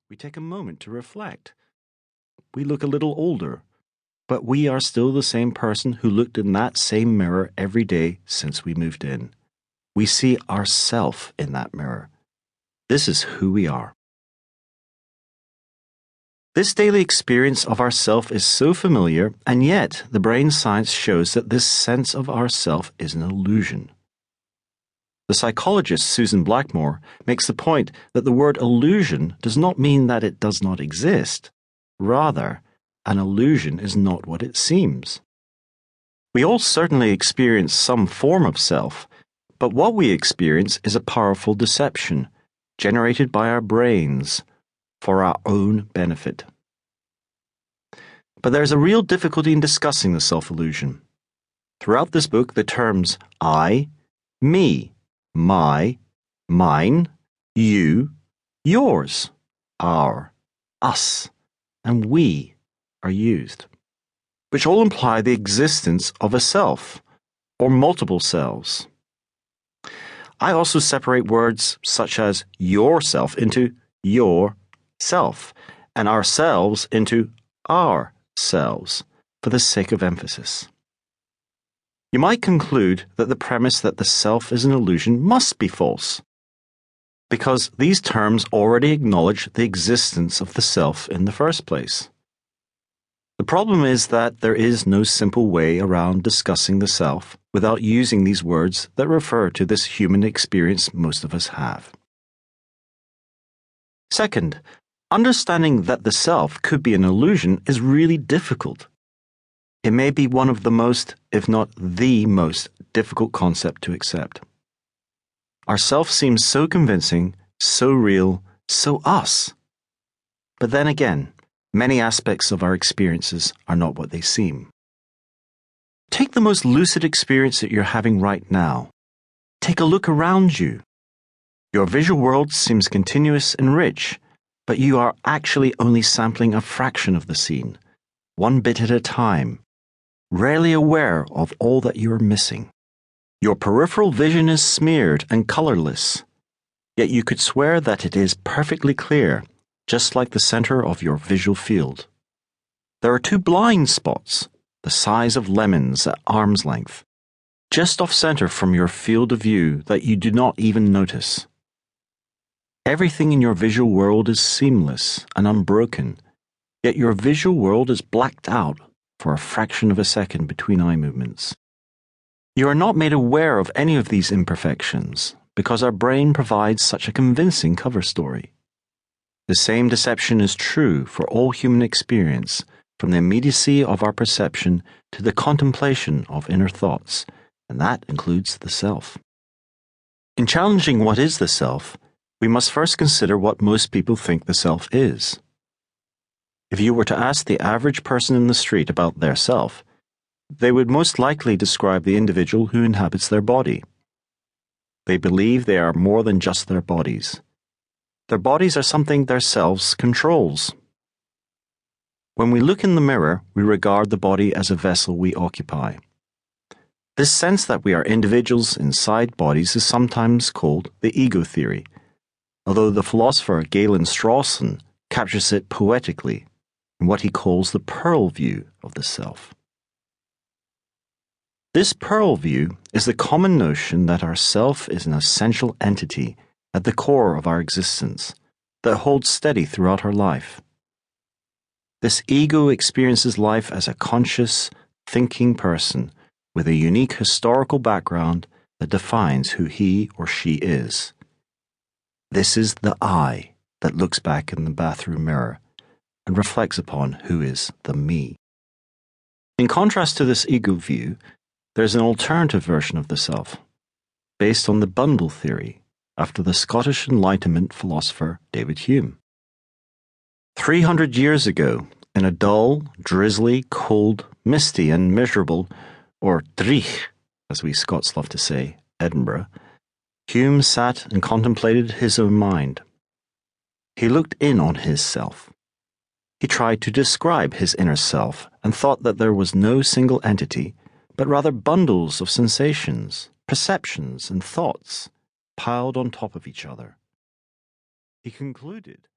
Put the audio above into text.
We take a moment to reflect. We look a little older, but we are still the same person who looked in that same mirror every day since we moved in. We see ourself in that mirror. This is who we are. This daily experience of ourself is so familiar, and yet the brain science shows that this sense of ourself is an illusion. The psychologist Susan Blackmore makes the point that the word illusion does not mean that it does not exist. Rather, an illusion is not what it seems. We all certainly experience some form of self, but what we experience is a powerful deception generated by our brains for our own benefit. But there's a real difficulty in discussing the self-illusion. Throughout this book, the terms I, me, my, mine, you, yours, our, us, and we are used, which all imply the existence of a self, or multiple selves. I also separate words such as yourself into your self, and ourselves into our selves, for the sake of emphasis. You might conclude that the premise that the self is an illusion must be false, because these terms already acknowledge the existence of the self in the first place. The problem is that there is no simple way around discussing the self without using these words that refer to this human experience most of us have. Second, understanding that the self could be an illusion is really difficult. It may be one of the most, if not the most, difficult concept to accept. Our self seems so convincing, so real, so us. But then again, many aspects of our experiences are not what they seem. Take the most lucid experience that you're having right now. Take a look around you. Your visual world seems continuous and rich, but you are actually only sampling a fraction of the scene, one bit at a time, rarely aware of all that you are missing. Your peripheral vision is smeared and colorless, yet you could swear that it is perfectly clear, just like the center of your visual field. There are two blind spots, the size of lemons at arm's length, just off-center from your field of view that you do not even notice. Everything in your visual world is seamless and unbroken, yet your visual world is blacked out for a fraction of a second between eye movements. You are not made aware of any of these imperfections because our brain provides such a convincing cover story. The same deception is true for all human experience, from the immediacy of our perception to the contemplation of inner thoughts, and that includes the self. In challenging what is the self, we must first consider what most people think the self is. If you were to ask the average person in the street about their self, they would most likely describe the individual who inhabits their body. They believe they are more than just their bodies. Their bodies are something their selves controls. When we look in the mirror, we regard the body as a vessel we occupy. This sense that we are individuals inside bodies is sometimes called the ego theory, although the philosopher Galen Strawson captures it poetically in what he calls the pearl view of the self. This pearl view is the common notion that our self is an essential entity at the core of our existence that holds steady throughout our life. This ego experiences life as a conscious, thinking person with a unique historical background that defines who he or she is. This is the I that looks back in the bathroom mirror and reflects upon who is the me. In contrast to this ego view, there's an alternative version of the self, based on the bundle theory, after the Scottish Enlightenment philosopher David Hume. 300 years ago, in a dull, drizzly, cold, misty and miserable, or dreich, as we Scots love to say, Edinburgh, Hume sat and contemplated his own mind. He looked in on his self. He tried to describe his inner self and thought that there was no single entity, but rather bundles of sensations, perceptions, and thoughts piled on top of each other. He concluded